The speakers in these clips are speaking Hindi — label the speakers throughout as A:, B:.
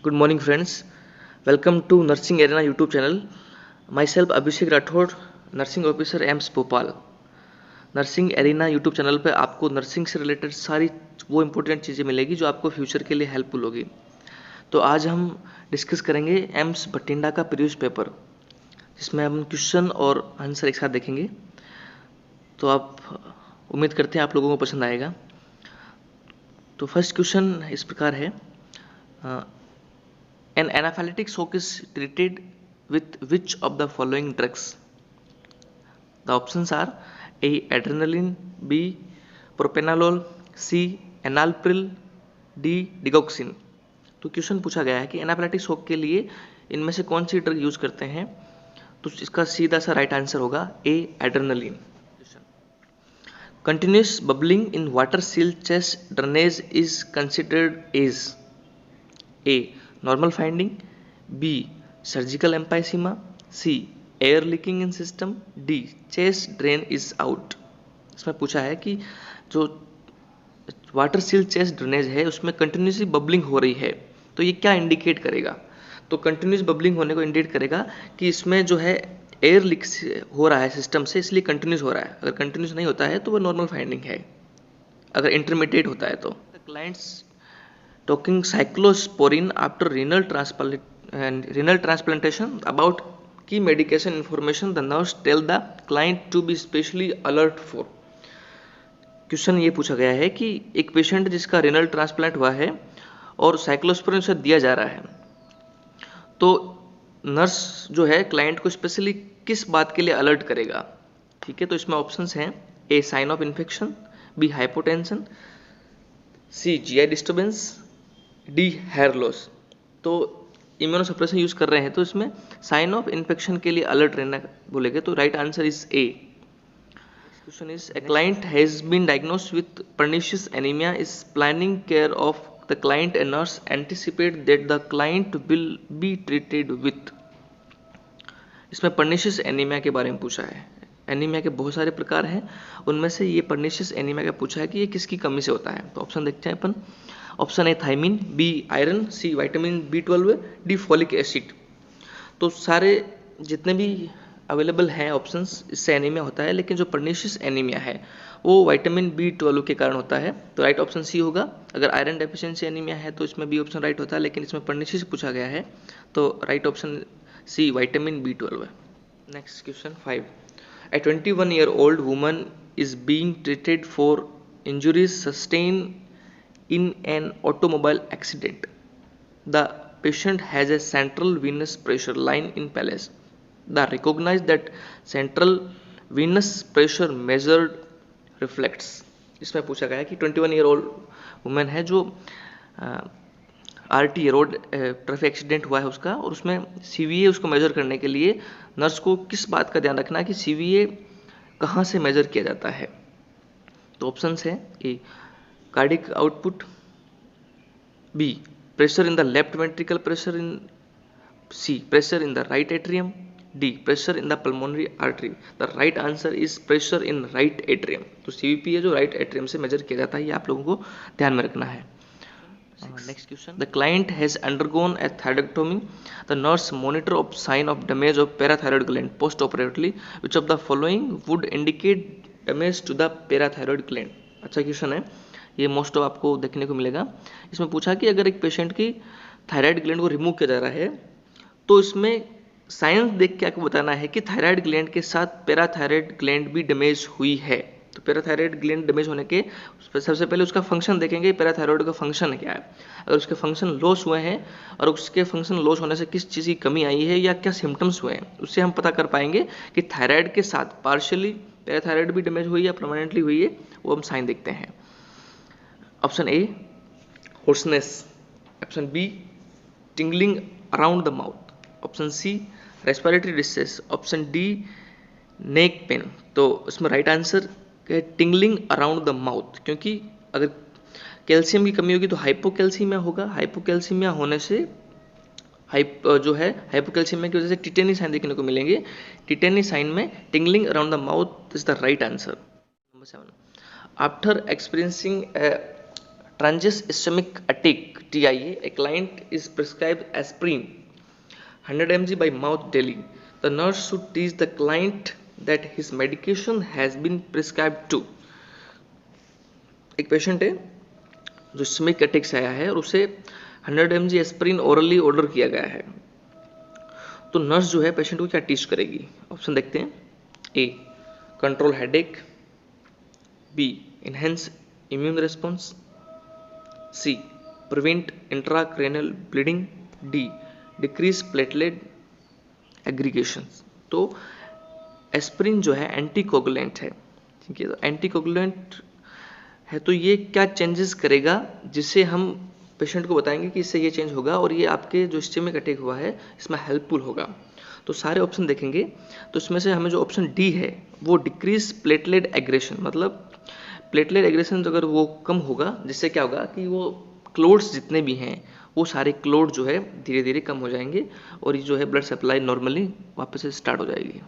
A: Good morning, friends. Welcome to Nursing Arena YouTube channel. Myself Abhishek Rathod, Nursing Officer AIIMS Bhopal. Nursing arena YouTube channel पे आपको नर्सिंग से रिलेटेड सारी वो इम्पोर्टेंट चीज़ें मिलेगी जो आपको फ्यूचर के लिए हेल्पफुल होगी. तो आज हम डिस्कस करेंगे एम्स बठिंडा का प्रीवियस पेपर, जिसमें हम क्वेश्चन और आंसर एक साथ देखेंगे. तो आप उम्मीद करते हैं आप लोगों को पसंद आएगा. तो फर्स्ट क्वेश्चन इस प्रकार है. An anaphylactic shock is treated with which of the following drugs? The options are A. Adrenaline, B. Propranolol, C. Enalapril, D. Digoxin. तो क्वेश्चन पूछा गया है कि एनाफिलैक्टिक शॉक के लिए इनमें से कौन सी ड्रग यूज करते हैं. तो इसका सीधा सा राइट आंसर होगा A. Adrenaline. Continuous bubbling in water seal chest drainage is considered as A. Normal finding, B. Surgical emphysema, C. Air leaking in system, D. Chest drain is out. इसमें पूछा है कि जो वाटर सील चेस्ट ड्रेनेज है उसमें कंटिन्यूसली बबलिंग हो रही है, तो ये क्या इंडिकेट करेगा. तो कंटिन्यूस बबलिंग होने को इंडिकेट करेगा कि इसमें जो है एयर लीक हो रहा है सिस्टम से, इसलिए कंटिन्यूस हो रहा है. अगर कंटिन्यूस नहीं होता है तो वो नॉर्मल फाइंडिंग है. अगर इंटरमीडिएट होता है तो clients talking cyclosporin after renal transplantation about key medication information the nurse tell the client to be specially alert for. Question ये पूछा गया है कि एक पेशेंट जिसका रेनल ट्रांसप्लांट हुआ है और साइक्लोस्पोरिन उसे दिया जा रहा है, तो नर्स जो है क्लाइंट को स्पेशली किस बात के लिए अलर्ट करेगा. ठीक है, तो इसमें ऑप्शंस हैं A. Sign of infection, B. Hypotension, C. GI disturbance, D. Hair loss. तो इम्यूनोसप्रेशन यूज कर रहे हैं तो इसमें साइन ऑफ इन्फेक्शन के लिए अलर्ट रहना बोलेंगे, तो right answer is A. Question is a client has been diagnosed with pernicious anaemia is planning care of the client and nurse anticipate that the client will be treated with. इसमें पर्निशियस एनीमिया के बारे में पूछा है. एनीमिया के बहुत सारे प्रकार हैं, उनमें से ये पर्निशियस एनीमिया का पूछा है कि ये किसकी कमी से होता है. तो ऑप्शन देखते हैं अपन. Option A thiamine, B iron, C vitamin B12, D folic acid. तो सारे जितने भी अवेलेबल हैं ऑप्शंस, इससे एनीमिया होता है, लेकिन जो पर्निशियस एनीमिया है वो विटामिन B12 के कारण होता है, तो राइट ऑप्शन सी होगा. अगर आयरन डेफिशिएंसी एनीमिया है तो इसमें बी ऑप्शन राइट होता है, लेकिन इसमें पर्निशियस पूछा गया है तो right option C vitamin B12 है. Next question 5. A 21-year-old woman is being treated for injuries sustained in an automobile accident. The patient has a central venous pressure line in palate. The recognized that central venous pressure measured reflects. इसमें पूछा गया है कि 21-year-old वुमेन है जो RT रोड ट्रैफिक एक्सीडेंट हुआ है उसका, और उसमें CVA उसको मेजर करने के लिए नर्स को किस बात का ध्यान रखना है कि CVA कहाँ से मेजर किया जाता है. तो ऑप्शंस है A. Cardiac output, B. Pressure in the left ventricle, pressure in C. Pressure in the right atrium, D. Pressure in the pulmonary artery. The right answer is pressure in right atrium. तो CVP है जो राइट एट्रियम से मेजर किया जाता है, ये आप लोगों को ध्यान में रखना है. Next question. The client has undergone a thyroidectomy. The nurse monitor of sign of damage of parathyroid gland post-operatively. Which of the following would indicate damage to the parathyroid gland? अच्छा क्वेश्चन है ये, मोस्ट ऑफ आपको देखने को मिलेगा. इसमें पूछा कि अगर एक पेशेंट की थायराइड ग्लैंड को रिमूव किया जा रहा है तो इसमें साइंस देख के आपको बताना है कि थायराइड ग्लैंड के साथ पैराथायराइड ग्लैंड भी डैमेज हुई है. तो पैराथायराइड ग्लैंड डैमेज होने के सबसे पहले उसका फंक्शन देखेंगे, पैराथायराइड का फंक्शन क्या है. अगर उसके फंक्शन लॉस हुए हैं और उसके फंक्शन लॉस होने से किस चीज़ की कमी आई है या क्या सिम्टम्स हुए हैं, उससे हम पता कर पाएंगे कि थायराइड के साथ पार्शियली पैराथायराइड भी डैमेज हुई है या परमानेंटली हुई है, वो हम साइन देखते हैं. Option A hoarseness, option B tingling around the mouth, option C respiratory distress, option D neck pain. तो इसमें राइट आंसर है टिंगलिंग अराउंड द माउथ, क्योंकि अगर कैल्शियम की कमी होगी तो हाइपोकैल्सीमिया होगा. हाइपोकैल्सीमिया होने से हाइपोकैल्सीमिया की वजह से टिटेनी साइन देखने को मिलेंगे. टिटेनी साइन में tingling around the mouth is the right answer. Number 7. After experiencing transient ischemic attack TIA, a client is prescribed aspirin 100 mg by mouth daily. The nurse should teach the client that his medication has been prescribed to. एक पेशेंट है जो इस्केमिक अटैक से आया है और उसे 100 mg एस्पिरिन ओरली ऑर्डर किया गया है, तो नर्स जो है पेशेंट को क्या टीच करेगी? ऑप्शन देखते हैं। A, control headache, B, enhance immune response, C, prevent intracranial bleeding, D, decrease platelet aggregation. तो एस्पिरिन जो है एंटीकोगुलेंट है, ठीक है, तो एंटीकोगुलेंट है, तो ये क्या चेंजेस करेगा जिससे हम पेशेंट को बताएंगे कि इससे ये चेंज होगा और ये आपके जो इस्केमिक अटैक हुआ है इसमें हेल्पफुल होगा। तो सारे ऑप्शन देखेंगे तो इसमें से हमें जो ऑप्शन डी है वो डिक्रीज प्लेटलेट एग्रेशन, मतलब प्लेटलेट एग्रेशन अगर वो कम होगा जिससे क्या होगा कि वो क्लोट्स जितने भी हैं वो सारे क्लोट जो है धीरे धीरे कम हो जाएंगे और ये जो है ब्लड सप्लाई नॉर्मली वापस से स्टार्ट हो जाएगी।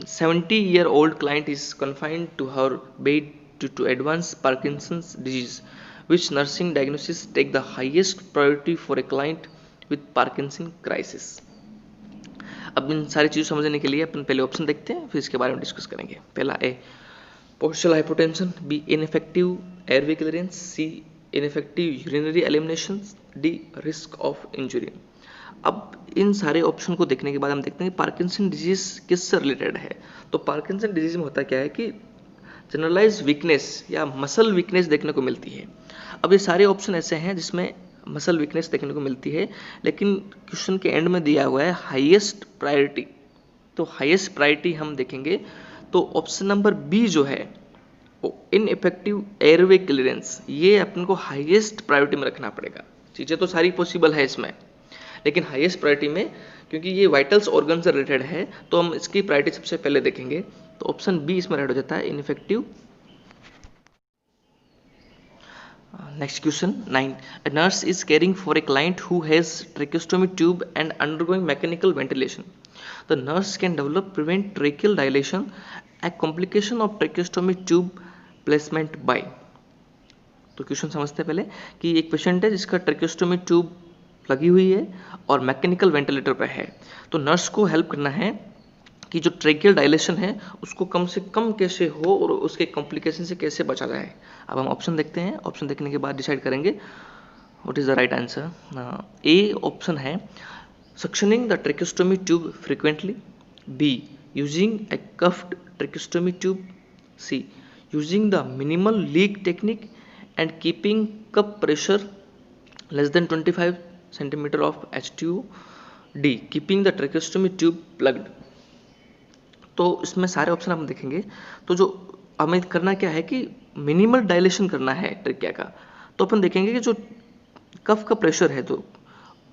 A: 70-year-old client is confined to her bed due to advanced Parkinson's disease. Which nursing diagnosis take the highest priority for a client with Parkinson crisis? अब इन सारी चीज़ों समझने के लिए अपन पहले ऑप्शन देखते हैं, फिर इसके बारे में डिस्कस करेंगे। पहला A, postural hypotension, B, ineffective airway clearance, C, ineffective urinary elimination, D, risk of injury. अब इन सारे ऑप्शन को देखने के बाद हम देखते हैं कि पार्किंसन डिजीज किससे रिलेटेड है। तो पार्किंसन डिजीज में होता क्या है कि जनरलाइज वीकनेस या मसल वीकनेस देखने को मिलती है। अब ये सारे ऑप्शन ऐसे हैं जिसमें मसल वीकनेस देखने को मिलती है, लेकिन क्वेश्चन के एंड में दिया हुआ है हाईएस्ट प्रायोरिटी। तो हाईएस्ट प्रायोरिटी हम देखेंगे तो ऑप्शन नंबर बी जो है इनइफेक्टिव एयरवे क्लियरेंस, ये अपन को हाईएस्ट प्रायोरिटी में रखना पड़ेगा। चीज़ें तो सारी पॉसिबल है इसमें, लेकिन हाईएस्ट प्रायोरिटी में क्योंकि ये वाइटल्स ऑर्गन से रिलेटेड है तो हम इसकी प्रायोरिटी सबसे पहले देखेंगे। तो ऑप्शन बी इसमें रेड हो जाता है, ineffective. Next question 9, a nurse is caring for a client who has tracheostomy tube and undergoing mechanical ventilation. The nurse can develop prevent tracheal dilation, a complication of tracheostomy tube placement by। तो क्वेश्चन समझते हैं पहले कि एक पेशेंट है जिसका ट्रेकियोस्टोमी ट्यूब लगी हुई है और मैकेनिकल वेंटिलेटर पर है, तो नर्स को हेल्प करना है कि जो ट्रेकियल डायलेशन है उसको कम से कम कैसे हो और उसके कॉम्प्लिकेशन से कैसे बचा जाए। अब हम ऑप्शन देखते हैं, ऑप्शन देखने के बाद डिसाइड करेंगे what is the right answer. A option है suctioning the tracheostomy tube frequently, B using a cuffed tracheostomy tube, C using the minimal leak technique and keeping cuff pressure less than 25 centimetre of H2O, D keeping the tracheostomy tube plugged. तो इसमें सारे ऑप्शन हम देखेंगे तो जो हमें करना क्या है कि मिनिमल डायलेशन करना है ट्रेकिया का, तो अपन देखेंगे कि जो कफ का प्रेशर है तो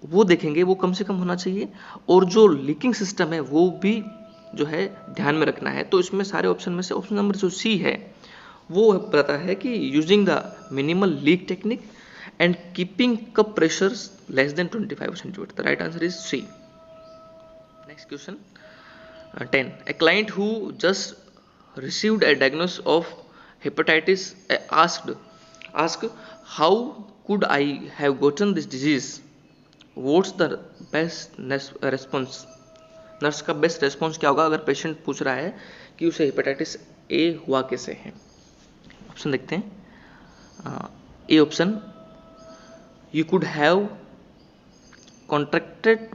A: वो देखेंगे वो कम से कम होना चाहिए और जो लीकिंग सिस्टम है वो भी जो है ध्यान में रखना है। तो इसमें सारे ऑप्शन में से ऑप्शन नंबर जो सी है वो बताता है कि using the minimal leak technique and keeping cuff pressure less than 25 centimetre. The right answer is C. Next question 10, a client who just received a diagnosis of hepatitis asked how could I have gotten this disease? What's the best response? Nurse का बेस्ट रेस्पॉन्स क्या होगा अगर पेशेंट पूछ रहा है कि उसे हेपेटाइटिस ए हुआ कैसे है। ऑप्शन देखते हैं। A option, you could have contracted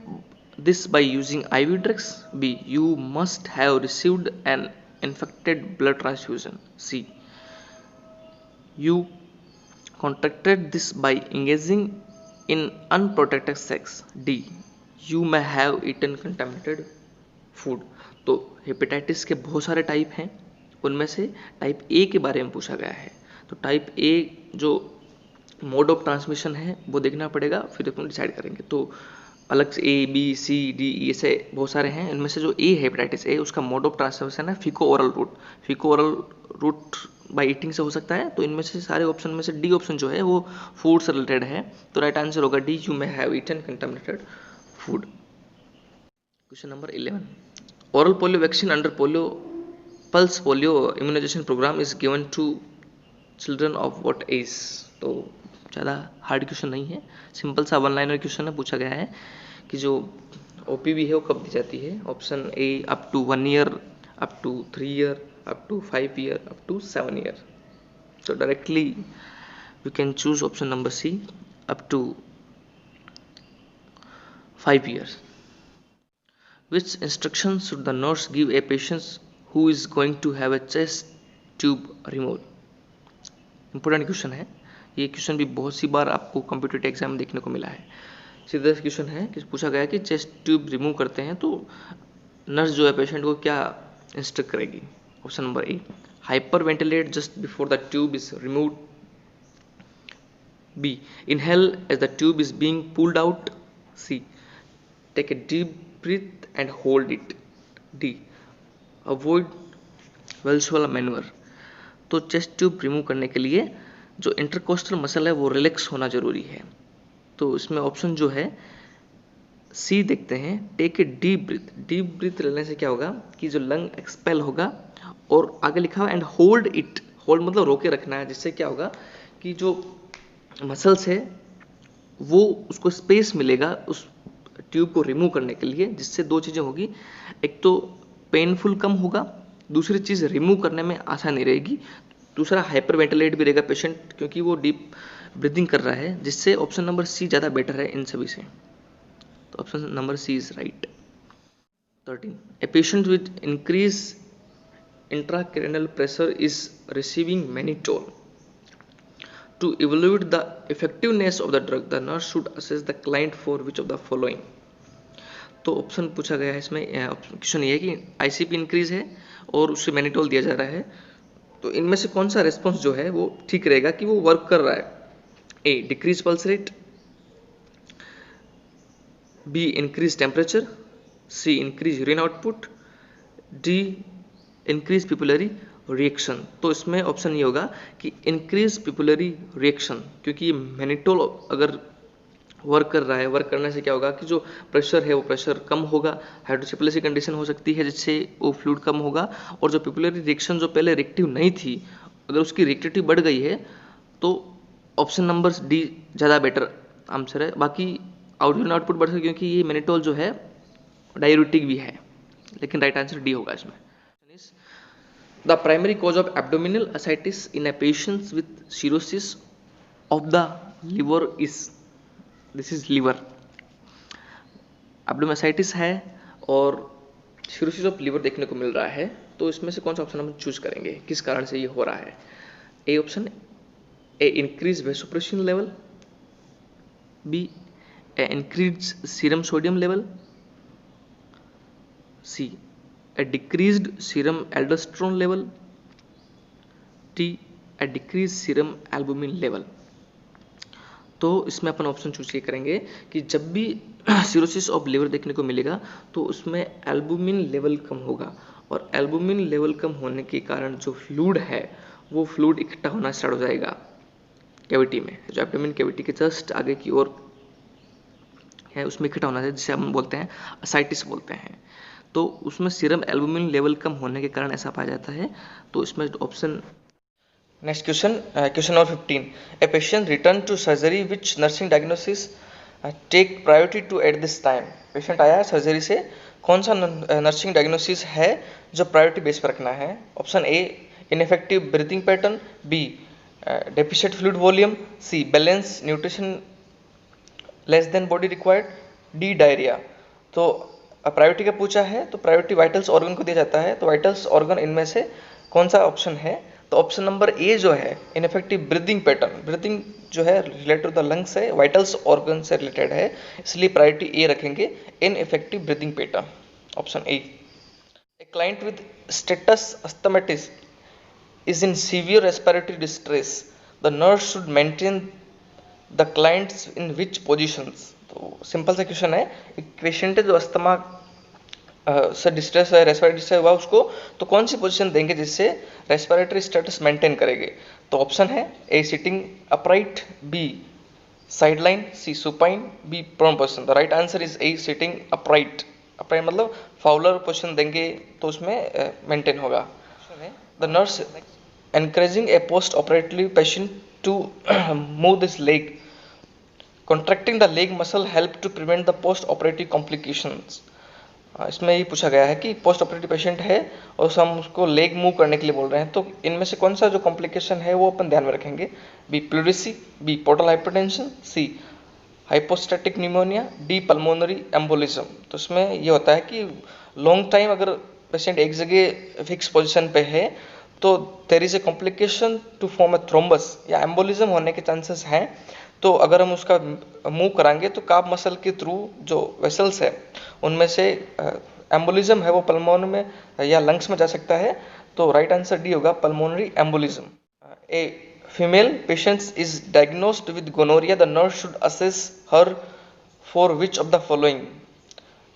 A: this by using IV drugs, B you must have received an infected blood transfusion, C you contracted this by engaging in unprotected sex, D you may have eaten contaminated food। तो हेपेटाइटिस के बहुत सारे टाइप हैं, उनमें से टाइप ए के बारे में पूछा गया है। तो टाइप ए जो मोड ऑफ ट्रांसमिशन है वो देखना पड़ेगा, फिर अपन डिसाइड करेंगे। तो अलग से ए बी सी डी ऐसे बहुत सारे हैं, इनमें से जो ए है हेपेटाइटिस ए उसका मोड ऑफ ट्रांसमिशन है faeco oral route. Faeco oral route by eating से हो सकता है, तो इनमें से सारे ऑप्शन में से डी ऑप्शन जो है वो फूड से रिलेटेड है, तो राइट आंसर होगा D you may have eaten contaminated food. Question number 11, oral polio vaccine under polio pulse polio immunisation programme is given to children of what age. तो ज़्यादा हार्ड क्वेश्चन नहीं है, सिंपल सा वन लाइनर क्वेश्चन है। पूछा गया है कि जो OPV है वो कब दी जाती है। Option A up to 1 year, up to 3 year, up to 5 year, up to 7 year. तो directly we can choose option number C, up to 5 years. Which instruction should the nurse give a patient who is going to have a chest tube removed? Important question है ये। क्वेश्चन भी बहुत सी बार आपको कम्पिटिटिव एग्जाम में देखने को मिला है। सीधा क्वेश्चन है कि पूछा गया कि चेस्ट ट्यूब रिमूव करते हैं तो नर्स जो है पेशेंट को क्या इंस्ट्रक्ट करेगी। Option number A, hyperventilate just before the tube is removed. B, inhale as the tube is being pulled out. C, take a deep breath and hold it. D, avoid Valsalva manoeuvre. तो चेस्ट ट्यूब रिमूव करने के लिए जो इंटरकोस्टल मसल है वो रिलैक्स होना जरूरी है। तो इसमें ऑप्शन जो है सी देखते हैं, take a deep breath. Deep breath लेने से क्या होगा कि जो लंग एक्सपेल होगा, और आगे लिखा हुआ एंड होल्ड इट। होल्ड मतलब रोके रखना है, जिससे क्या होगा कि जो मसल्स है वो उसको स्पेस मिलेगा उस ट्यूब को रिमूव करने के लिए, जिससे दो चीज़ें होगी, एक तो पेनफुल कम होगा, दूसरी चीज़ रिमूव करने में आसानी रहेगी, दूसरा हाइपर वेंटिलेट भी रहेगा पेशेंट क्योंकि वो डीप ब्रीदिंग कर रहा है, जिससे ऑप्शन नंबर सी ज़्यादा बेटर है इन सभी से। तो option number C is right. 13, a patient with increase intracranial pressure is receiving mannitol. To evaluate the effectiveness of the drug, the nurse should assess the client for which of the following. तो ऑप्शन पूछा गया है इसमें, क्वेश्चन ये है कि ICP इंक्रीज है और उससे मैनिटोल दिया जा रहा है, तो इनमें से कौन सा रिस्पॉन्स जो है वो ठीक रहेगा कि वो वर्क कर रहा है। A, decrease pulse rate. B, increase temperature. C, increase urine output. D, increase pupillary reaction. तो इसमें ऑप्शन ये होगा कि इंक्रीज पिपुलरी रिएक्शन, क्योंकि मैनिटोल अगर वर्क कर रहा है, वर्क करने से क्या होगा कि जो प्रेशर है वो प्रेशर कम होगा, हाइड्रोसेफेलस की कंडीशन हो सकती है जिससे वो फ्लूइड कम होगा, और जो पिपुलरी रिएक्शन जो पहले रिएक्टिव नहीं थी अगर उसकी रिएक्टिविटी बढ़ गई है तो ऑप्शन नंबर डी ज़्यादा बेटर आंसर है। बाकी यूरिन आउटपुट बढ़ सकता क्योंकि ये मैनिटोल जो है डायूरेटिक भी है, लेकिन राइट आंसर डी होगा इसमें। The primary cause of abdominal ascites in a patient with cirrhosis of the liver is, this is liver, abdominal ascites है और cirrhosis of liver देखने को मिल रहा है, तो इसमें से कौन सा ऑप्शन हम चूज करेंगे, किस कारण से ये हो रहा है। A option, a increase vasopressin level. B, a increase serum sodium level. C, a decreased serum aldosterone level. D, a decreased serum albumin level. तो इसमें अपन ऑप्शन चूज ये करेंगे कि जब भी सिरोसिस ऑफ लिवर देखने को मिलेगा तो उसमें एल्बुमिन लेवल कम होगा, और एल्बुमिन लेवल कम होने के कारण जो फ्लूइड है वो फ्लूइड इकट्ठा होना स्टार्ट हो जाएगा कैविटी में, जो एब्डोमेन कैविटी के जस्ट आगे की ओर है उसमें इकट्ठा होना है, जिसे हम बोलते हैं असाइटिस बोलते हैं। तो उसमें सीरम एल्बुमिन लेवल कम होने के कारण ऐसा पाया जाता है। तो इसमें option. Next question, question number 15, a patient return to surgery which nursing diagnosis take priority to at this time. Patient आया सर्जरी से, कौन सा नर्सिंग डायग्नोसिस है जो प्रायोरिटी बेस पर रखना है। Option A, ineffective breathing pattern. B, deficient fluid volume. C, balance nutrition less than body required. D, diarrhoea. तो प्रायोरिटी का पूछा है तो प्रायोरिटी वाइटल्स ऑर्गन को दिया जाता है, तो वाइटल्स ऑर्गन इनमें से कौन सा ऑप्शन है। तो ऑप्शन नंबर ए जो है इनफेक्टिव ब्रीदिंग पैटर्न, ब्रीदिंग जो है रिलेटेड टू द लंग्स है, वाइटल्स ऑर्गन से रिलेटेड है, इसलिए प्रायोरिटी ए रखेंगे, ineffective breathing pattern, option A. A client with status asthmaticus is in severe respiratory distress, the nurse should maintain the client's in which positions. तो सिंपल सा क्वेश्चन है, एक पेशेंट है जो अस्थमा से डिस्ट्रेस है, रेस्पिरेटरी डिस्ट्रेस हुआ उसको, तो कौन सी पोजीशन देंगे जिससे रेस्पिरेटरी स्टेटस मेंटेन करेंगे। तो ऑप्शन है A, sitting upright. B, side lying. C, supine. B, prone position. The right answer is A, sitting upright. Upright मतलब फाउलर पोजीशन देंगे तो उसमें मेंटेन होगा। The nurse encouraging a post operative patient to move this leg. Contracting the leg muscle help to prevent the post operative complications. इसमें ये पूछा गया है कि पोस्ट ऑपरेटिव पेशेंट है और हम उसको लेग मूव करने के लिए बोल रहे हैं, तो इनमें से कौन सा जो कॉम्प्लिकेशन है वो अपन ध्यान में रखेंगे? B pleurisy, B portal hypertension, C hypostatic pneumonia, D pulmonary embolism. तो इसमें ये होता है कि लॉन्ग टाइम अगर पेशेंट एक जगह फिक्स पोजिशन पे है तो there is a complication to form a thrombus या एम्बोलिज्म होने के चांसेस हैं। तो अगर हम उसका मूव कराएंगे तो काफ मसल के थ्रू जो वेसल्स है उनमें से एम्बोलिज्म है वो पल्मोन में या लंग्स में जा सकता है। तो राइट आंसर डी होगा, pulmonary embolism. A female patient is diagnosed with gonorrhoea, the nurse should assess her for which of the following.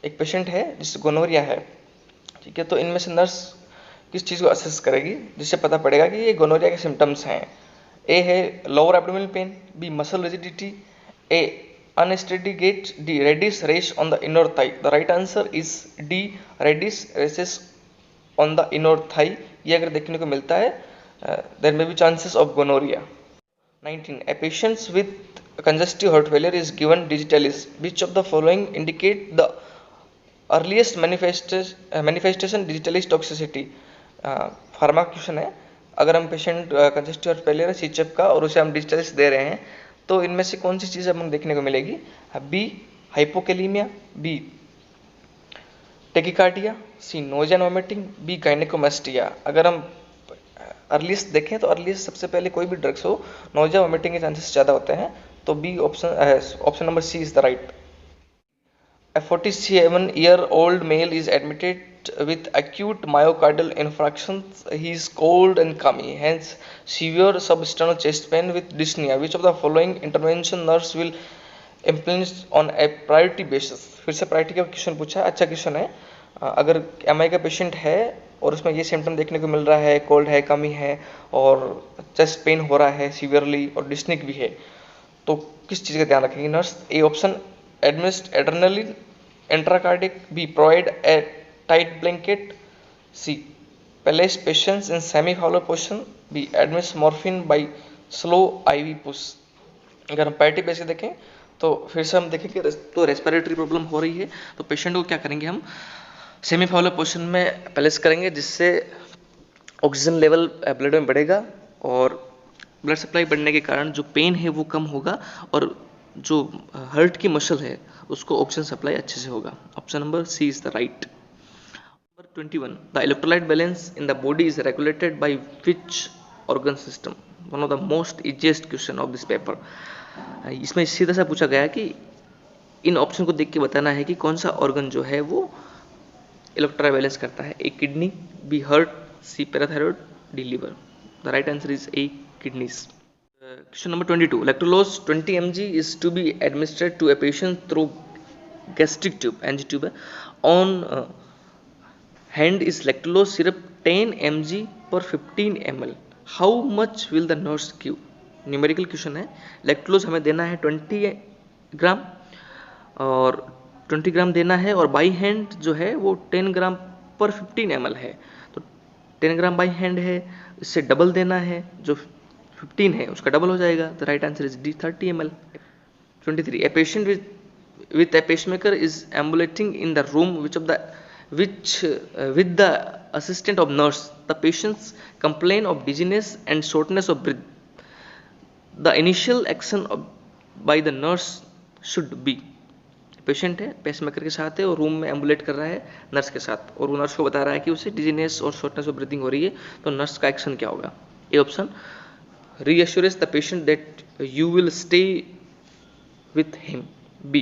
A: एक पेशेंट है जिससे गोनोरिया है, ठीक है, तो इनमें से नर्स किस चीज़ को असेस करेगी जिससे पता पड़ेगा कि ये गोनोरिया के सिम्टम्स हैं? ए है lower abdominal pain, B muscle rigidity, A unsteady gait, D reddish rash on the inner thigh. The right answer is D reddish rashes on the inner thigh. ये अगर देखने को मिलता है there may be chances of gonorrhea. 19. A patient with congestive heart failure is given digitalis. Which of the following indicate the earliest manifestation digitalis toxicity? Pharma question है। अगर हम पेशेंट कंजेस्टिव हार्ट फेलियर है सीचेप का और उसे हम डिजिटलिस दे रहे हैं तो इनमें से कौन सी चीज़ हमें देखने को मिलेगी? B hypokalaemia, B tachycardia, C nausea and vomiting, B gynaecomastia. अगर हम अर्लीस्ट देखें तो अर्लीस्ट सबसे पहले कोई भी ड्रग्स हो नोजिया वोमिटिंग के चांसेस ज़्यादा होते हैं, तो B option number C is the right. A 47-year-old male is admitted with acute myocardial infarction. He is cold and clammy, hence severe substernal chest pain with dyspnea. Which of the following intervention nurse will implement on a priority basis? फिर से प्रायोरिटी का क्वेश्चन पूछा है, अच्छा क्वेश्चन है। अगर एमआई का पेशेंट है और उसमें ये सिम्टम देखने को मिल रहा है, कोल्ड है, कमी है और चेस्ट पेन हो रहा है सीवियरली और डिस्निक भी है, तो किस चीज़ का ध्यान रखेंगे nurse? A option administer adrenaline intracardiac, B provide a tight blanket, C place patients in semi-fowler position, B administer morphine by slow IV push। अगर हम पैटी बेस से देखें तो फिर से हम देखेंगे तो रेस्पिरेटरी प्रॉब्लम हो रही है तो पेशेंट को क्या करेंगे, हम सेमी फाउलर पोजिशन में प्लेस करेंगे जिससे ऑक्सीजन लेवल ब्लड में बढ़ेगा और ब्लड सप्लाई बढ़ने के कारण जो पेन है वो कम होगा और जो हार्ट की मसल है उसको ऑक्सीजन सप्लाई अच्छे से होगा। Option number C is the right. Number 21, the electrolyte balance in the body is regulated by which organ system? One of the most easiest question of this paper. इसमें सीधा सा पूछा गया है कि इन ऑप्शन को देख के बताना है कि कौन सा ऑर्गन जो है वो इलेक्ट्रोलाइट बैलेंस करता है। A kidney, B heart, C parathyroid, D liver. The right answer is A kidneys. Question number 22. Lactulose 20 mg is to be administered to a patient through gastric tube, NG tube. On hand is lactulose syrup 10 mg per 15 ml. How much will the nurse give? Numerical question है। लैक्टुलोज हमें देना है 20 ग्राम और 20 ग्राम देना है और बाई हैंड जो है वो 10 ग्राम पर 15 ml है, तो 10 ग्राम बाई हैंड है, इससे डबल देना है, जो 15 है उसका डबल हो जाएगा। The right answer is D 30 ml। 23, a patient with a pacemaker is ambulating in the room with the assistant of nurse. The patients complain of dizziness and shortness of breath. The initial action by the nurse should be। Patient है, पेसमेकर के साथ है और रूम में एम्बुलेट कर रहा है नर्स के साथ और वो नर्स को बता रहा है कि उसे डिजीनेस और शॉर्टनेस ऑफ ब्रीथिंग हो रही है, तो नर्स का एक्शन क्या होगा? A option reassures the patient that you will stay with him, B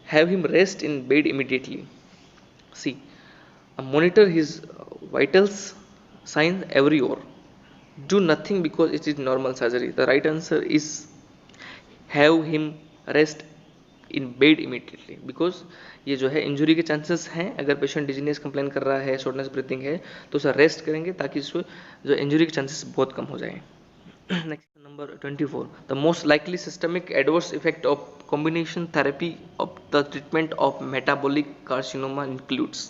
A: have him rest in bed immediately, C monitor his vitals signs every hour, do nothing because it is normal surgery। the right answer is have him rest in bed immediately, because ये जो है इंजरी के चांसेस हैं। अगर पेशेंट डिजीनेस कंप्लेन कर रहा है, शॉर्टनेस ब्रीथिंग है, तो उसे रेस्ट करेंगे ताकि इसको जो इंजरी के चांसेस बहुत कम हो जाए। Next, number 24. The most likely systemic adverse effect of combination therapy of the treatment of metabolic carcinoma includes।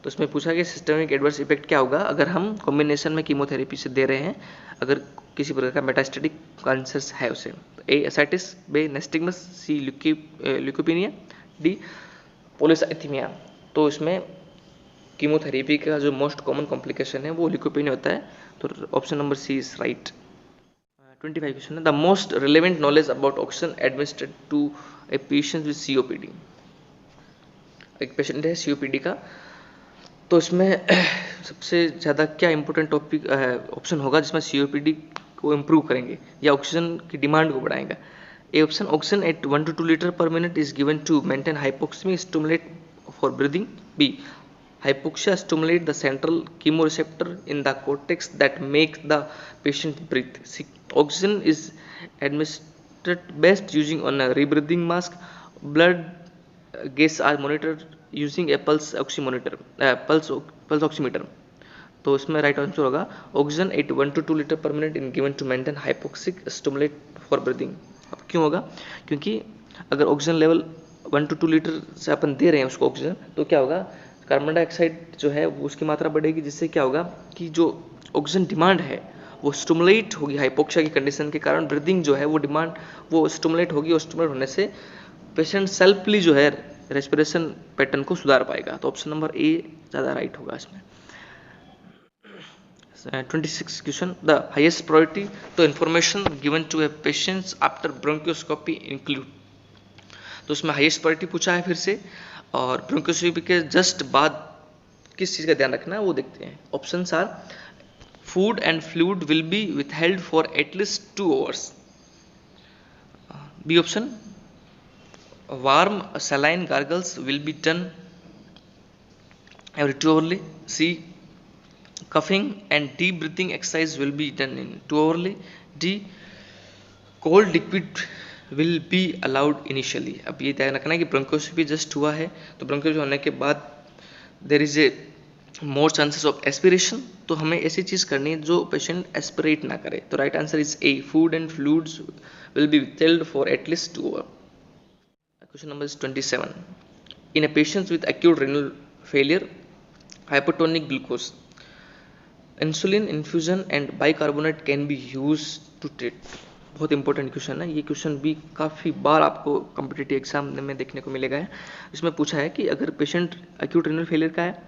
A: तो उसमें पूछा कि सिस्टमिक एडवर्स इफेक्ट क्या होगा अगर हम कॉम्बिनेशन में कीमोथेरेपी से दे रहे हैं, अगर किसी प्रकार का मेटास्टेटिक कैंसर है उसे। ए एसाइटिस, बी नेस्टिगमस, सी ल्यूकोपेनिया, डी पोलिसाइथीमिया। तो इसमें कीमोथेरेपी का जो मोस्ट कॉमन कॉम्प्लिकेशन है वो ल्यूकोपेनिया होता है, तो option number C is right. 25 question है, the most relevant knowledge about oxygen administered to a patient with COPD. एक पेशेंट है सीओपीडी का, तो इसमें सबसे ज़्यादा क्या इंपॉर्टेंट टॉपिक ऑप्शन होगा जिसमें सीओपीडी को इम्प्रूव करेंगे या ऑक्सीजन की डिमांड को बढ़ाएगा। A option, oxygen at 1 to 2 litre per minute is given to maintain hypoxia stimulate for breathing. B hypoxia stimulate the central chemoreceptor in the cortex that make the patient breathe. See, oxygen is administered best using on a rebreathing mask. Blood gas are monitored using a pulse oximeter. Pulse oximeter. तो इसमें राइट आंसर होगा oxygen at 1 to 2 litre per minute in given to maintain hypoxic stimulate for breathing. अब क्यों होगा? क्योंकि अगर ऑक्सीजन लेवल 1 to 2 लीटर से अपन दे रहे हैं उसको ऑक्सीजन, तो क्या होगा, कार्बन डाइऑक्साइड जो है वो उसकी मात्रा बढ़ेगी, जिससे क्या होगा कि जो ऑक्सीजन डिमांड है वो स्टिमुलेट होगी। हाइपोक्सिया की कंडीशन के कारण ब्रीदिंग जो है वो डिमांड वो स्टिमुलेट होगी, और स्टिमुलेट होने से पेशेंट सेल्फली जो है रेस्पिरेशन पैटर्न को सुधार पाएगा। तो ऑप्शन नंबर ए ज़्यादा राइट होगा इसमें। 26 question, the highest priority to information given to a patients after bronchoscopy include. तो उसमें हाईएस्ट प्रायोरिटी पूछा है फिर से, और ब्रोंकोस्कोपी के जस्ट बाद किस चीज़ का ध्यान रखना है वो देखते हैं। Options are food and fluid will be withheld for at least 2 hours। B option, warm saline gargles will be done every 2 hourly। C coughing and deep breathing exercise will be done in 2 hourly। D cold liquid will be allowed initially. अब ये ध्यान रखना है कि ब्रोंकोस्कोपी जस्ट हुआ है, तो ब्रोंकोस्कोपी होने के बाद there is a more chances of aspiration, तो हमें ऐसी चीज़ करनी है जो पेशेंट एस्पिरेट ना करे। तो right answer is A, food and fluids will be withheld for at least 2 hours। Question number 27, in a patient with acute renal failure, hypotonic glucose, insulin infusion and bicarbonate can be use to treat. बहुत इंपॉर्टेंट क्वेश्चन है ये। क्वेश्चन भी काफ़ी बार आपको कॉम्पिटिटिव एग्जाम में देखने को मिलेगा है। इसमें पूछा है कि अगर पेशेंट एक्यूट रेनल फेलियर का है,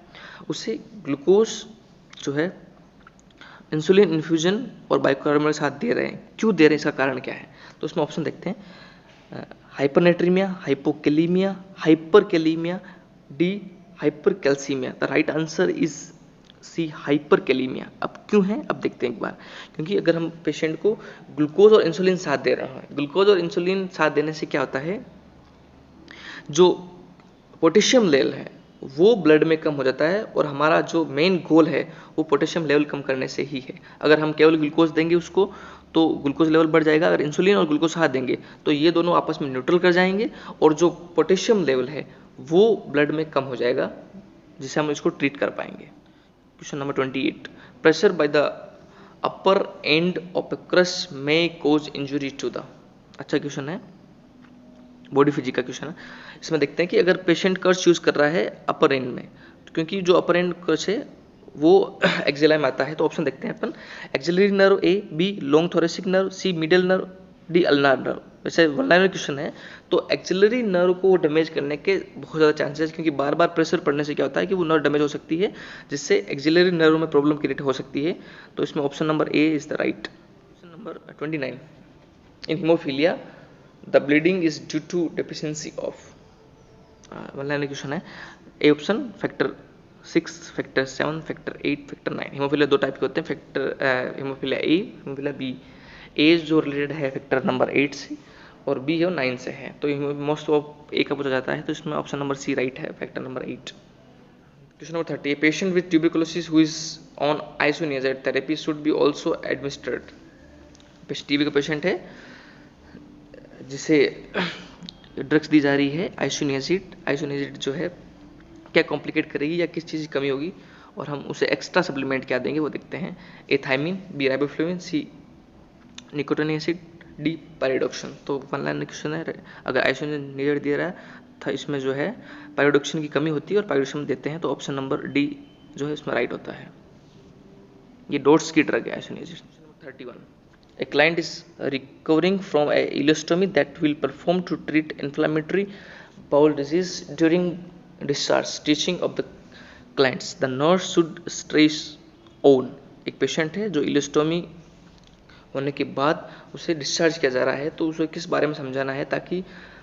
A: उसे ग्लूकोज जो है इंसुलिन इन्फ्यूजन और बाइकार्बोनेट के साथ दे रहे हैं, क्यों दे रहे हैं, इसका कारण क्या है? तो उसमें ऑप्शन देखते हैं, hypernatraemia, hypokalaemia, hyperkalaemia, D hypercalcaemia. The right answer is C hyperkalaemia. अब क्यों है, अब देखते हैं एक बार। क्योंकि अगर हम पेशेंट को ग्लूकोज और इंसुलिन साथ दे रहे हैं, ग्लूकोज और इंसुलिन साथ देने से क्या होता है, जो पोटेशियम लेवल है वो ब्लड में कम हो जाता है, और हमारा जो मेन गोल है वो पोटेशियम लेवल कम करने से ही है। अगर हम केवल ग्लूकोज देंगे उसको तो ग्लूकोज लेवल बढ़ जाएगा, अगर इंसुलिन और ग्लूकोज साथ देंगे तो ये दोनों आपस में न्यूट्रल कर जाएंगे, और जो पोटेशियम लेवल है वो ब्लड में कम हो जाएगा, जिससे हम इसको ट्रीट कर पाएंगे। Question number 28, pressure by the upper end of a crush may cause injury to the. अच्छा क्वेश्चन है, बॉडी फिजिक का क्वेश्चन है। इसमें देखते हैं कि अगर पेशेंट क्रश यूज कर रहा है अपर एंड में, क्योंकि जो अपर एंड क्रश है वो एक्सिला में आता है, तो ऑप्शन देखते हैं अपन, axillary nerve A, B long thoracic nerve, C middle nerve, D ulnar nerve. वैसे वन लाइनर क्वेश्चन है, तो एक्सिलरी नर्व को डैमेज करने के बहुत ज़्यादा चांसेस, क्योंकि बार बार प्रेशर पड़ने से क्या होता है कि वो नर्व डैमेज हो सकती है, जिससे एक्सिलरी नर्व में प्रॉब्लम क्रिएट हो सकती है। तो इसमें option number A is the right. Question number 29, in haemophilia the bleeding is due to deficiency of. One liner question है। A option factor 6, factor 7, factor 8, factor 9। Haemophilia 2 type के होते हैं, factor haemophilia A, haemophilia B. A जो रिलेटेड है फैक्टर नंबर 8 से, और बी है 9 से है, तो मोस्ट ऑफ ए का पूछा जाता है, तो इसमें ऑप्शन नंबर सी राइट है, factor number 8। Question number 30, A patient with tuberculosis who is on isoniazid therapy should be also administered. TB का पेशेंट है जिसे ड्रग्स दी जा रही है आइसोनियाजिड। आइसोनियाजिड जो है क्या कॉम्प्लिकेट करेगी या किस चीज़ की कमी होगी, और हम उसे एक्स्ट्रा सप्लीमेंट क्या देंगे वो देखते हैं। ए थायमिन, बी राइबोफ्लेविन, सी निकोटिन एसिड, डी पैराडॉक्सिन। तो वन लाइन क्वेश्चन है, अगर आइसोनियाजिड दे रहा है था इसमें जो है पायरोडिक्शन की कमी होती है और पायरोडिक्शन देते हैं, तो ऑप्शन नंबर डी जो है इसमें राइट होता है। ये डोट्स की ड्रग है आइसोनियासिस। 31 A client is recovering from a ileostomy that will perform to treat inflammatory bowel disease during discharge. Teaching of the clients. The nurse should stress on. एक पेशेंट है जो इलेस्टोमी होने के बाद उसे डिस्चार्ज किया जा रहा है, तो उसे किस बारे में समझाना है ताकि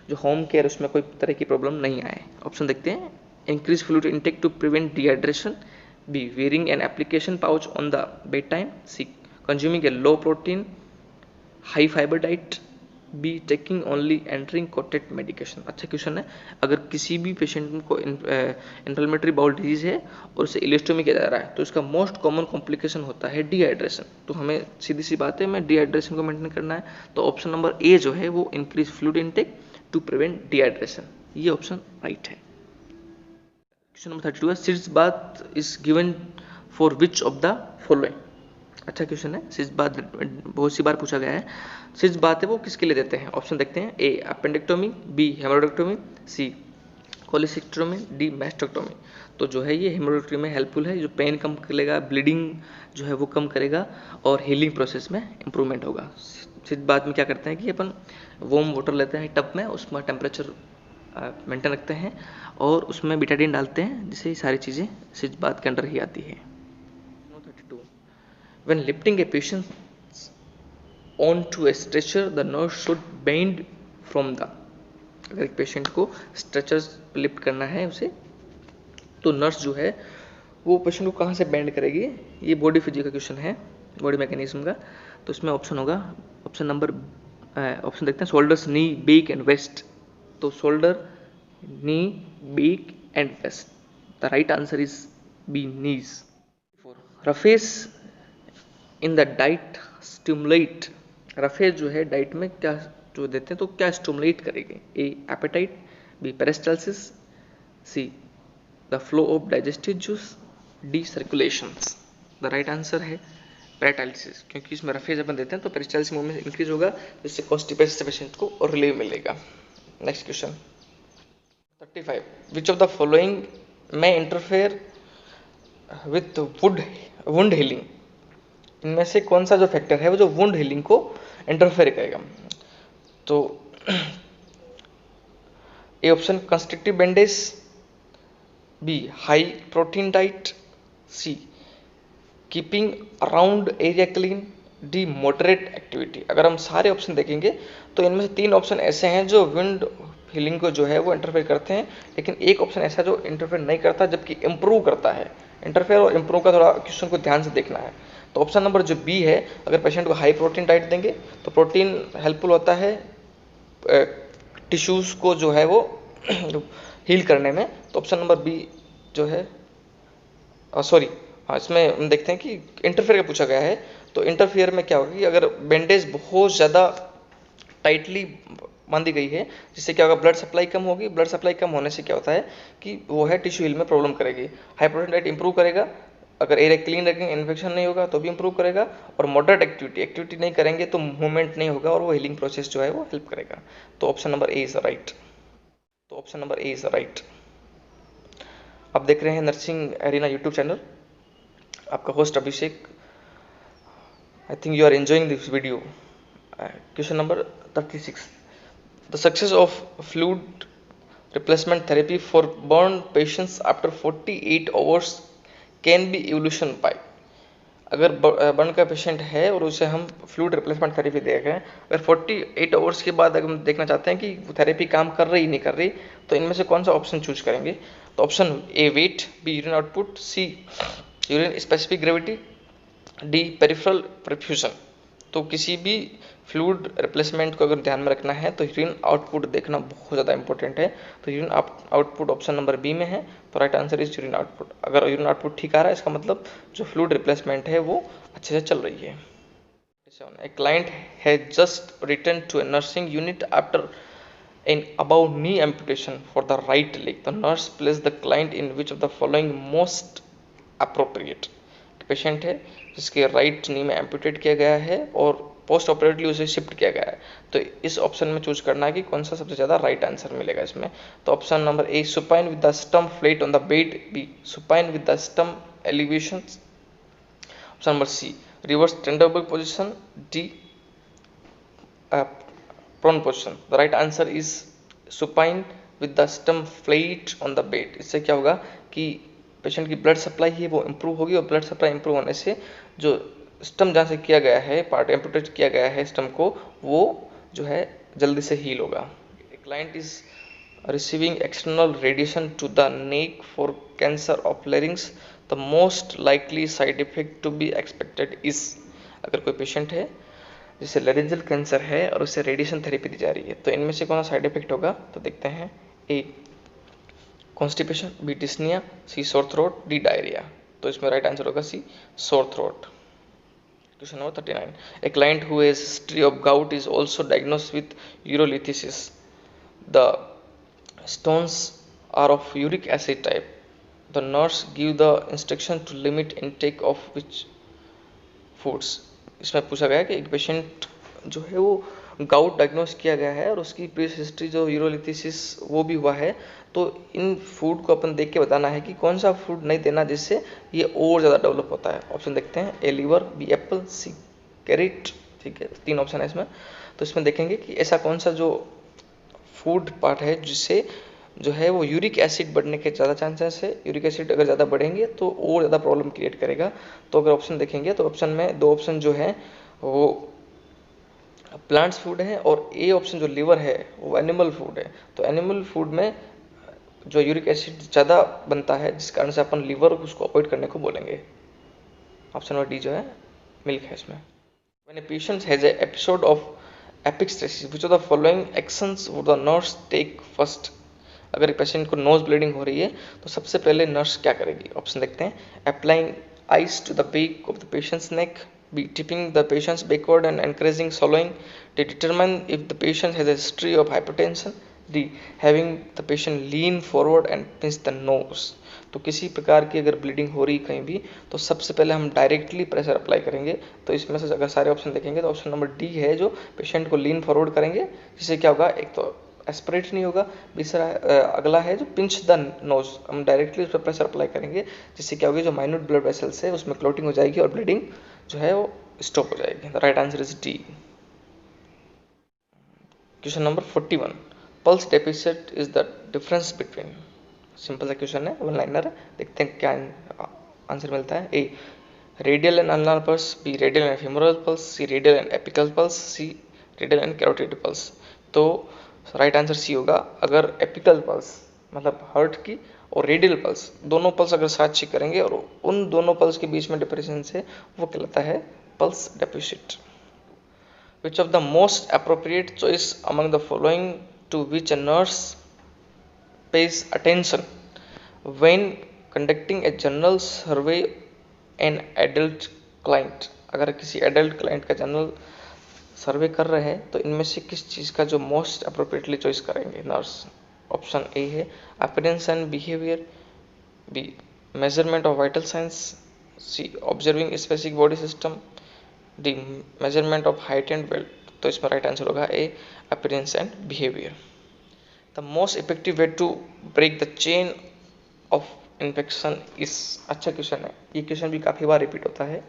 A: जो होम केयर उसमें कोई तरह की प्रॉब्लम नहीं आए। ऑप्शन देखते हैं। Increase fluid intake to prevent dehydration, B wearing an application pouch on the bed time, C consuming a low protein high fibre diet, B taking only entering coated medication. अच्छा क्वेश्चन है। अगर किसी भी पेशेंट को इन्फ्लेमेटरी बाउल डिजीज है और उसे इलेस्टोमी किया जा रहा है, तो इसका मोस्ट कॉमन कॉम्प्लिकेशन होता है डिहाइड्रेशन। तो हमें सीधी सी बात है, हमें डिहाइड्रेशन को मेंटेन करना है, तो ऑप्शन नंबर ए जो है वो increase fluid intake to prevent dehydration, ये ऑप्शन राइट है। क्वेश्चन नंबर 32 है sitz bath is given for which of the following. अच्छा क्वेश्चन है। सिट्स बाथ बहुत सी बार पूछा गया है। सिट्स बाथ है वो किसके लिए देते हैं? ऑप्शन देखते हैं। ए अपेंडेक्टोमी, बी हेमोरेक्टोमी, सी कोलिसिस्टेक्टोमी, डी मैस्टेक्टोमी। तो जो है ये हेमोरेक्टोमी में हेल्पफुल है, जो पेन कम करेगा, ब्लीडिंग जो है वो कम करेगा और हीलिंग प्रोसेस में इंप्रूवमेंट होगा। सिट्स बाथ में क्या करते हैं कि अपन वार्म वाटर लेते हैं टब में, उसमें टेम्परेचर मेंटेन रखते हैं और उसमें बिटाडीन डालते हैं, जिससे ये सारी चीज़ें सिट्स बाथ के अंडर ही आती है। 32 When lifting a patient onto a stretcher, the nurse should bend from the. अगर एक पेशेंट को स्ट्रेचर लिफ्ट करना है उसे, तो नर्स जो है वो पेशेंट को कहाँ से बेंड करेगी? ये बॉडी फिजिक्स का क्वेश्चन है, बॉडी मैकेनिज्म का। तो इसमें ऑप्शन होगा, ऑप्शन देखते हैं। Shoulders, knee, back and waist. तो shoulder, knee, back and waist. The right answer is B, knees. Roughage in the diet stimulate. Roughage जो है डाइट में क्या जो देते हैं तो क्या स्टिमुलेट करेंगे? A appetite, B peristalsis, C the flow of digestive juice, D circulations. The right answer है पेरिस्टालसिस, क्योंकि इसमें रफेज अपन देते हैं तो पेरिस्टालसिस मूवमेंट इंक्रीज होगा, जिससे कॉन्स्टिपेशन से पेशेंट को और रिलीव मिलेगा। Next question 35 which of the following में इंटरफेयर विथ वुंड हीलिंग। इनमें से कौन सा जो फैक्टर है वो जो वुंड हीलिंग को इंटरफेयर करेगा? तो A option constructive bandage, B high protein diet, C keeping around area clean, D moderate activity. अगर हम सारे ऑप्शन देखेंगे तो इनमें से 3 ऑप्शन ऐसे हैं जो विंड हीलिंग को जो है वो इंटरफेयर करते हैं, लेकिन एक ऑप्शन ऐसा जो इंटरफेयर नहीं करता जबकि इंप्रूव करता है। इंटरफेयर और इंप्रूव का थोड़ा क्वेश्चन को ध्यान से देखना है। तो ऑप्शन नंबर जो बी है, अगर पेशेंट को हाई प्रोटीन डाइट देंगे तो प्रोटीन हेल्पफुल होता है टिश्यूज को जो है वो हील करने में। तो ऑप्शन नंबर बी जो है इसमें हम देखते हैं कि इंटरफेयर का पूछा गया है। तो इंटरफेयर में क्या होगा कि अगर बैंडेज बहुत ज़्यादा टाइटली बांधी गई है, जिससे क्या होगा ब्लड सप्लाई कम होगी। ब्लड सप्लाई कम होने से क्या होता है कि वो है टिश्यू हील में प्रॉब्लम करेगी। हाई प्रोटीन डाइट इंप्रूव करेगा, अगर एरिया क्लीन रखेंगे इन्फेक्शन नहीं होगा तो भी इंप्रूव करेगा, और मॉडरेट एक्टिविटी नहीं करेंगे तो मूवमेंट नहीं होगा और वो हीलिंग प्रोसेस जो है वो हेल्प करेगा। तो option number A is right. तो option number A is right. आप देख रहे हैं नर्सिंग एरिना यूट्यूब चैनल, आपका host Abhishek. I think you are enjoying this video. Question number 36 the success of fluid replacement therapy for burn patients after 48 hours can be evolution by. अगर बर्न का पेशेंट है और उसे हम फ्लूइड रिप्लेसमेंट थेरेपी दे रहे हैं, अगर 48 आवर्स के बाद अगर हम देखना चाहते हैं कि वो थेरेपी काम कर रही नहीं कर रही, तो इनमें से कौन सा ऑप्शन चूज करेंगे? तो option A weight, B urine output, C urine specific gravity, D peripheral perfusion. तो किसी भी फ्लूइड रिप्लेसमेंट को अगर ध्यान में रखना है तो यूरिन आउटपुट देखना बहुत ज़्यादा इंपॉर्टेंट है। तो urine output option number B में है, तो right answer is urine output. अगर यूरिन आउटपुट ठीक आ रहा है, इसका मतलब जो फ्लूइड रिप्लेसमेंट है वो अच्छे से चल रही है। A client has just return to a nursing unit after an above knee amputation for the right leg. The nurse place the client in which of the following most appropriate. Patient है जिसके राइट नी में एम्पुटेट किया गया है और पोस्ट ऑपरेटिवली उसे शिफ्ट किया गया है। तो इस ऑप्शन में चूज करना है कि कौन सा सबसे ज़्यादा राइट आंसर मिलेगा इसमें। तो option number A supine with the stump flat on the bed, B supine with the stump elevation, option number C reverse Trendelenburg position, D prone position। The right answer is supine with the stump flat on the bed. इससे क्या होगा कि पेशेंट की ब्लड सप्लाई है वो इम्प्रूव होगी, और ब्लड सप्लाई इम्प्रूव होने से जो स्टम्प जहाँ से किया गया है, पार्ट एम्पुटेट किया गया है स्टम्प को, वो जो है जल्दी से हील होगा। Client is receiving external radiation to the neck for cancer of larynx, the most likely side effect to be expected is। अगर कोई पेशेंट है जिसे लैरिंजल कैंसर है और उसे रेडिएशन थेरेपी दी जा रही है, तो इनमें से कौन सा साइड इफेक्ट होगा? तो देखते हैं, ए कॉन्स्टिपेशन, बी डिस्निया, सी सोर थ्रोट, डी डायरिया। तो इसमें राइट आंसर होगा सी sore throat. Question number 39. A client who has history of gout is also diagnosed with urolithiasis. The stones are of uric acid type. The nurse give the instruction to limit intake of which foods। इसमें पूछा गया कि एक पेशेंट जो है वो गाउट डायग्नोस किया गया है और उसकी प्रीवियस हिस्ट्री जो यूरोलिथिसिस वो भी हुआ है, तो इन फूड को अपन देख के बताना है कि कौन सा फूड नहीं देना जिससे ये और ज़्यादा डेवलप होता है। ऑप्शन देखते हैं, ए लीवर, बी एप्पल, सी कैरेट। ठीक है, 3 ऑप्शन है इसमें। तो इसमें देखेंगे कि ऐसा कौन सा जो फूड पार्ट है जिससे जो है वो यूरिक एसिड बढ़ने के ज़्यादा चांसेस है। यूरिक एसिड अगर ज़्यादा बढ़ेंगे तो और ज़्यादा प्रॉब्लम क्रिएट करेगा। तो अगर ऑप्शन देखेंगे तो ऑप्शन में 2 ऑप्शन जो है वो प्लांट्स फूड है, और ए ऑप्शन जो लीवर है वो एनिमल फूड है। तो एनिमल फूड में जो यूरिक एसिड ज़्यादा बनता है, जिस कारण से अपन लीवर उसको अवॉइड करने को बोलेंगे। ऑप्शन नंबर डी जो है मिल्क है इसमें। When a patient has an episode of epistaxis, which of the following actions would the nurse take first? अगर एक पेशेंट को नोज ब्लीडिंग हो रही है तो सबसे पहले नर्स क्या करेगी? ऑप्शन देखते हैं, applying ice to the back of the patient's neck, B tipping the patient's backward and encouraging swallowing, D determine if the patient has a history of hypertension, D having the patient lean forward and pinch the nose. तो किसी प्रकार की अगर ब्लीडिंग हो रही कहीं भी तो सबसे पहले हम डायरेक्टली प्रेशर अप्लाई करेंगे। तो इसमें से अगर सारे ऑप्शन देखेंगे तो ऑप्शन नंबर डी है जो पेशेंट को लीन फॉरवर्ड करेंगे, जिससे क्या होगा, एक तो एस्पिरेट नहीं होगा, दूसरा अगला है जो पिंच द नोज, हम डायरेक्टली उस पर प्रेशर अप्लाई करेंगे, जिससे क्या होगी जो माइन्यूट ब्लड वेसल्स है उसमें क्लोटिंग हो जाएगी और ब्लीडिंग जो है वो स्टॉप हो जाएगी। The right answer is D. Question number 41, pulse deficit is the difference between. Simple सा क्वेश्चन है, वन लाइनर है, देखते हैं क्या आंसर मिलता है। A radial and ulnar pulse, B radial and femoral pulse, C radial and apical pulse, C radial and carotid pulse. तो राइट आंसर सी होगा। अगर एपिकल पल्स मतलब हार्ट की और रेडियल पल्स दोनों पल्स अगर साथ चेक करेंगे और उन दोनों पल्स के बीच में डिफरेंस है वो कहलाता है pulse deficit. Which of the most appropriate choice among the following to which a nurse pays attention when conducting a general survey an adult client। अगर किसी एडल्ट क्लाइंट का जनरल सर्वे कर रहे हैं तो इनमें से किस चीज़ का जो मोस्ट अप्रोप्रिएटली चॉइस करेंगे नर्स? ऑप्शन ए है appearance and behaviour, B measurement of vital signs, C observing specific body system, D measurement of height and weight. तो इसमें राइट आंसर होगा A appearance and behaviour. The most effective way to break the chain of infection is. अच्छा क्वेश्चन है, ये क्वेश्चन भी काफ़ी बार रिपीट होता है।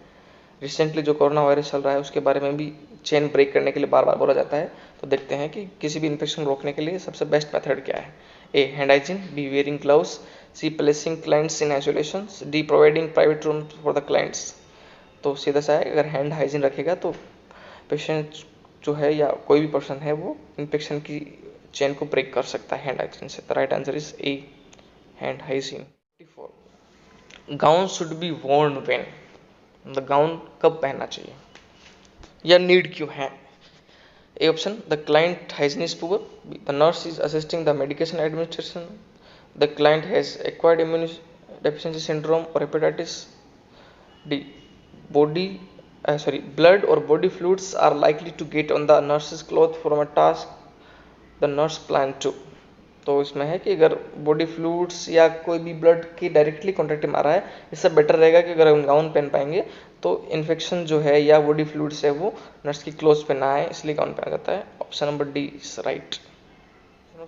A: रिसेंटली जो कोरोना वायरस चल रहा है उसके बारे में भी चेन ब्रेक करने के लिए बार बार बोला जाता है। तो देखते हैं कि किसी भी इन्फेक्शन रोकने के लिए सबसे बेस्ट मेथड क्या है। A hand hygiene, B wearing gloves, C placing clients in isolation, D providing private room for the clients. तो सीधा सा है, अगर हैंड हाइजीन रखेगा तो पेशेंट जो है या कोई भी पर्सन है वो इन्फेक्शन की चेन को ब्रेक कर सकता है हैंड हाइजीन से। The right answer is A hand hygiene. Gown should be worn when. The gown कब पहनना चाहिए या नीड क्यों है? A option, the client hygiene is poor, the nurse is assisting the medication administration, the client has acquired immune deficiency syndrome और hepatitis, D blood or body fluids are likely to get on the nurse's cloth from a task the nurse planned to। तो इसमें है कि अगर बॉडी फ्लूइड्स या कोई भी ब्लड की डायरेक्टली कॉन्टेक्ट में आ रहा है, इससे बेटर रहेगा कि अगर हम गाउन पहन पाएंगे तो इन्फेक्शन जो है या बॉडी फ्लूइड्स है वो नर्स की क्लोज पे ना आए, इसलिए गाउन पहना जाता है। Option number D is right.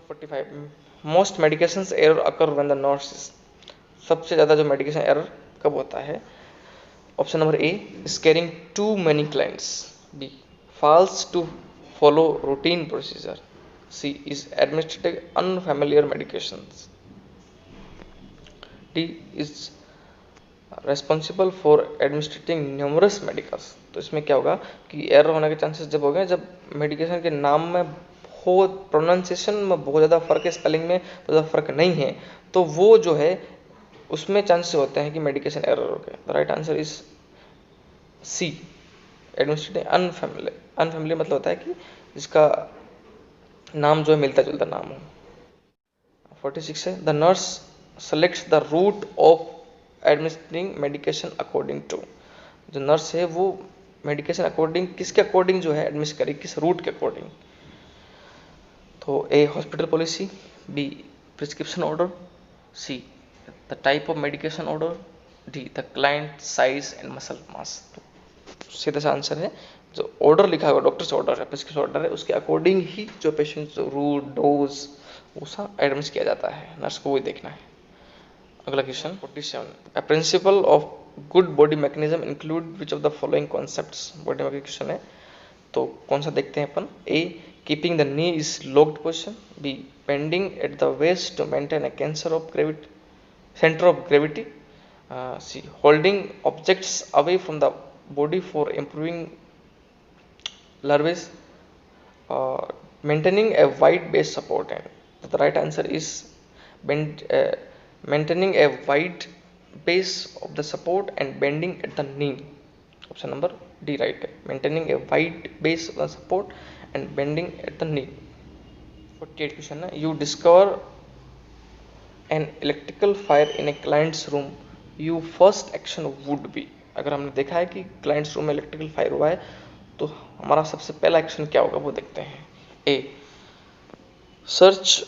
A: 45 most medications error occur when the nurse, सबसे ज़्यादा जो मेडिकेशन एरर कब होता है? Option number A is carrying too many clients, B fails to follow routine procedure, C is administering unfamiliar medications, D is responsible for administering numerous medicals। तो इसमें क्या होगा कि एरर होने के चांसेस जब हो गए जब मेडिकेशन के नाम में हो, प्रोनाउंसिएशन में बहुत ज़्यादा फर्क है, स्पेलिंग में बहुत ज़्यादा फर्क नहीं है, तो वो जो है उसमें चांसेस होते हैं कि मेडिकेशन एरर हो गए। The right answer is C, administrating unfamiliar. Unfamiliar मतलब होता है कि जिसका नाम जो है मिलता जुलता नाम हो। 46 है the nurse selects the route of administering medication according to, जो नर्स है वो मेडिकेशन अकॉर्डिंग किसके अकॉर्डिंग जो है एडमिनिस्ट करेगी, किस रूट के अकॉर्डिंग? तो A hospital policy, B prescription order, C the type of medication order, D the client size and muscle mass. सीधा सा आंसर है जो ऑर्डर लिखा हुआ डॉक्टर से ऑर्डर है, प्रिस्क्रिप्शन ऑर्डर है, उसके अकॉर्डिंग ही जो पेशेंट जो रूट डोज वो सब एडमिट किया जाता है, नर्स को वही देखना है। अगला question 47 a principle of good body mechanism include which of the following concepts. Body mechanism question है तो कौन सा देखते हैं अपन? A keeping the knee is locked position, B bending at the waist to maintain a cancer of gravity centre of gravity, C holding objects away from the body for improving larvae, maintaining a wide base support, and the right answer is maintaining a wide base of the support and bending at the knee. Option number D right है, maintaining a wide base of the support and bending at the knee। 48 question है you discover an electrical fire in a client's room, your first action would be। अगर हमने देखा है कि क्लाइंट्स रूम में इलेक्ट्रिकल फायर हुआ है तो हमारा सबसे पहला एक्शन क्या होगा वो देखते हैं। A search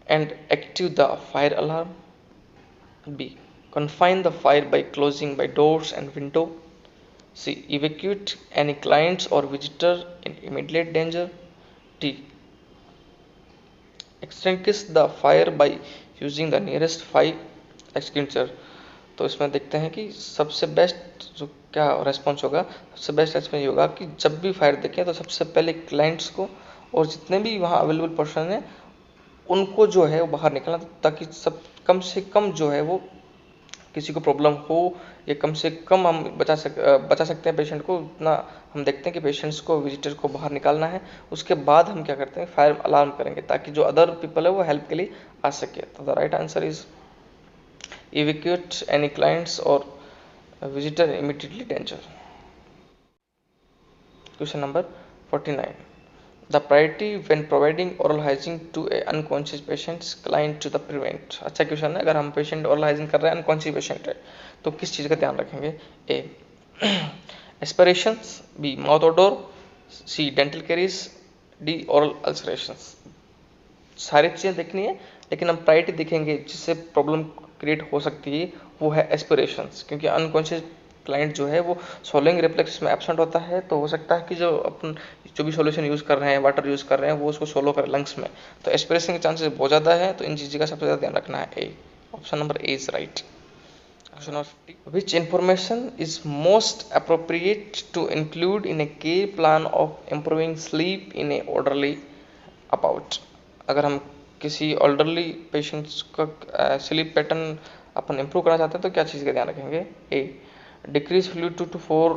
A: and active the fire alarm, B confine the fire by closing by doors and window, C evacuate any clients और visitor in immediate danger, D extinguish the fire by using the nearest fire extinguisher. तो इसमें देखते हैं कि सबसे बेस्ट जो क्या रेस्पॉन्स होगा, सबसे बेस्ट रेस्पॉन्स ये होगा कि जब भी फायर देखें तो सबसे पहले क्लाइंट्स को और जितने भी वहाँ अवेलेबल पर्सन हैं उनको जो है वो बाहर निकलना, ताकि सब कम से कम जो है वो किसी को प्रॉब्लम हो या कम से कम हम बचा सकते हैं पेशेंट को, उतना हम देखते हैं कि पेशेंट्स को विजिटर को बाहर निकालना है। उसके बाद हम क्या करते हैं फायर अलार्म करेंगे ताकि जो अदर पीपल है वो हेल्प के लिए आ सके। तो the right answer is evacuate any clients or visitor immediately danger। Question number 49 the priority when providing oral hygiene to a unconscious patient client to the prevent। अच्छा क्वेश्चन है, अगर हम पेशेंट oral hygiene कर रहे हैं अनकॉन्शियस पेशेंट है तो किस चीज़ का ध्यान रखेंगे? ए एस्पिरेशंस, बी माउथ ओडोर, सी डेंटल कैरीज, डी ओरल अल्सरेशंस। सारी चीज़ें देखनी है लेकिन हम प्रायोरिटी देखेंगे जिससे प्रॉब्लम क्रिएट हो सकती है वो है एस्पिरेशंस, क्योंकि अनकॉन्शियस क्लाइंट जो है वो सोलिंग रिफ्लेक्स में एब्सेंट होता है, तो हो सकता है कि जो अपन जो भी सॉल्यूशन यूज़ कर रहे हैं वाटर यूज़ कर रहे हैं वो उसको सोलो करे लंग्स में, तो एस्पिरेशन के चांसेस बहुत ज़्यादा है। तो इन चीज़ों का सबसे ज़्यादा ध्यान रखना है। A option number A is right. Question number 50 which information is most appropriate to include in a care plan of improving sleep in a orderly about. अगर हम किसी ऑल्डरली पेशेंट्स का स्लीप पैटर्न अपन इम्प्रूव करना चाहते हैं तो क्या चीज़ का ध्यान रखेंगे? A decrease fluid 2 to 4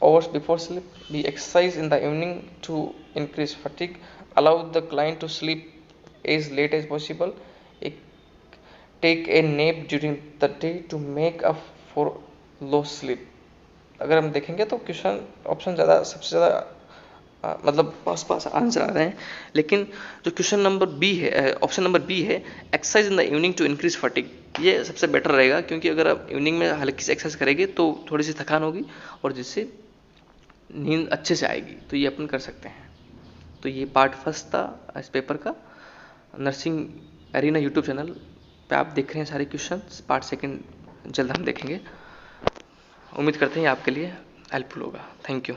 A: hours before sleep, B exercise in the evening to increase fatigue, allow the client to sleep as late as possible, take a nap during the day to make up for low sleep. अगर हम देखेंगे तो क्वेश्चन ऑप्शन ज़्यादा सबसे ज़्यादा मतलब पास आंसर आ रहे हैं, लेकिन जो क्वेश्चन नंबर बी है ऑप्शन नंबर बी है exercise in the evening to increase fatigue, ये सबसे बेटर रहेगा, क्योंकि अगर आप इवनिंग में हल्की सी एक्सरसाइज करेंगे तो थोड़ी सी थकान होगी और जिससे नींद अच्छे से आएगी, तो ये अपन कर सकते हैं। तो ये पार्ट फर्स्ट था इस पेपर का। नर्सिंग एरिना यूट्यूब चैनल पे आप देख रहे हैं सारे क्वेश्चन। पार्ट सेकंड जल्द हम देखेंगे। उम्मीद करते हैं आपके लिए हेल्पफुल होगा। Thank you.